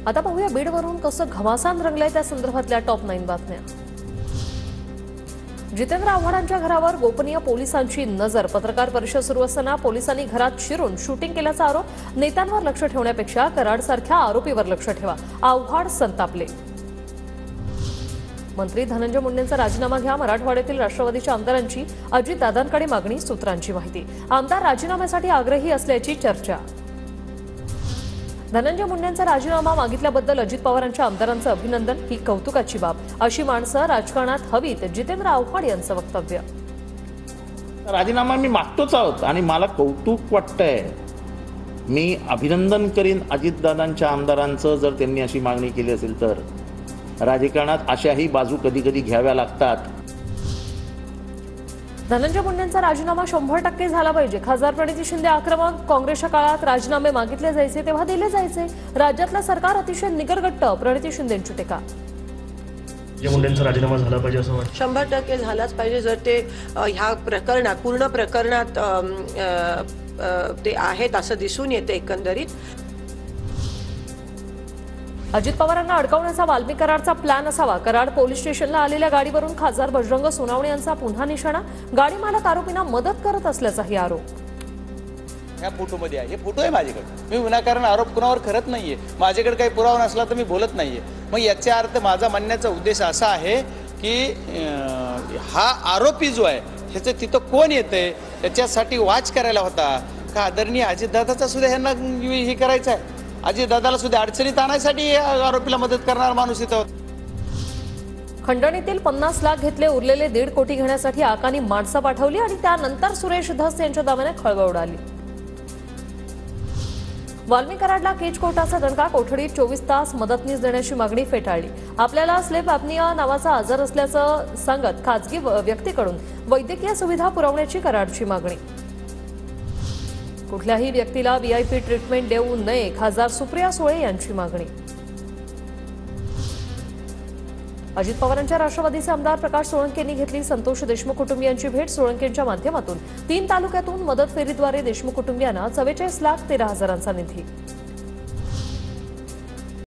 आता पाहूया बीडवरून कसं घमासान रंगलंय त्या संदर्भातल्या टॉप 9 बातम्या। जितेंद्र आव्हाडांच्या घरावर गोपनीय पोलिसांची नजर। पत्रकार परिषद सुरू असताना पोलिसांनी घरात शिरून शूटिंग केल्याचा आरोप। नेत्यांवर लक्ष ठेवण्यापेक्षा कराडसारख्या आरोपीवर लक्ष ठेवा, आव्हाड संतापले। मंत्री धनंजय मुंडेंचा राजीनामा घ्या, मराठवाड्यातील राष्ट्रवादीच्या आमदारांची अजितदादांकडे मागणी। सूत्रांची माहिती, आमदार राजीनाम्यासाठी आग्रही असल्याची चर्चा। धनंजय मुंडेंचा राजीनामा मागितल्याबद्दल अजित पवारांच्या आमदारांचं अभिनंदन, ही कौतुकाची बाब। अशी माणसं राजकारणात हवीत, जितेंद्र आव्हाड यांचं वक्तव्य। राजीनामा मी मागतोच आहोत आणि मला कौतुक वाटतंय। मी अभिनंदन करीन अजितदादांच्या आमदारांचं, जर त्यांनी अशी मागणी केली असेल तर। राजकारणात अशाही बाजू कधी कधी घ्याव्या लागतात। धनंजय मुंडेंचा राजीनामा 100% झाला पाहिजे। खासदार प्रणिती शिंदे आक्रमक, काँग्रेसच्या काळात राजीनामे मागितले जायचे तेव्हा दिले जायचे। राज्यातलं सरकार अतिशय निगरगट्ट, प्रणिती शिंदेंची टीका। मुंडेंचा राजीनामा झाला पाहिजे असं वाटतं। 100% झालाच पाहिजे। जर ते ह्या प्रकरणात, पूर्ण प्रकरणात ते आहेत असं दिसून येते एकंदरीत। अजित पवारांना अडकवण्याचा वाल्मी कराडचा प्लॅन असावा। कराड पोलीस स्टेशनला आलेल्या गाडीवरून खासदार बजरंग सोनावणे यांचा पुन्हा निशाणा। गाडी मालक आरोपींना मदत करत असल्याचाही आरोप। ह्या फोटोमध्ये आहे, हे फोटो आहे माझ्याकडे। मी विनाकारण आरोप कुणावर करत नाहीये। माझ्याकडे काही पुरावा नसला तर मी बोलत नाहीये। मग याचा अर्थ, माझा म्हणण्याचा उद्देश असा आहे की हा आरोपी जो आहे ह्याचं तिथं कोण येतंय त्याच्यासाठी वाच करायला होता का आदरणीय अजितदादाचा सुद्धा ह्यांना हे करायचं आहे। अजितदादाला सुद्धा अडचणीत आणण्यासाठी आरोपीला मदत करणारा माणूस इथं। खंडणीतील 50 लाख घेतले, उरलेले 1.5 कोटी घेण्यासाठी आकांनी माणसं पाठवली आणि त्यानंतर सुरेश धस यांच्या दाव्याने खळबळ उडाली। वाल्मी कराडला केज कोर्टाचा दणका, कोठडीत 24 तास मदतनीस देण्याची मागणी फेटाळली। आपल्याला स्लीप ॲपनिया नावाचा आजार असल्याचं सांगत खासगी व्यक्तीकडून वैद्यकीय सुविधा पुरवण्याची कराडची मागणी। कुठल्याही व्यक्तीला व्हीआयपी ट्रीटमेंट देऊ नये, खासदार सुप्रिया सुळे यांची मागणी। अजित पवारांच्या राष्ट्रवादीचे आमदार प्रकाश सोळंकेंनी घेतली संतोष देशमुख कुटुंबियांची भेट। सोळंकेंच्या माध्यमातून 3 तालुक्यातून मदत फेरीद्वारे देशमुख कुटुंबियांना 44,13,000चा निधी।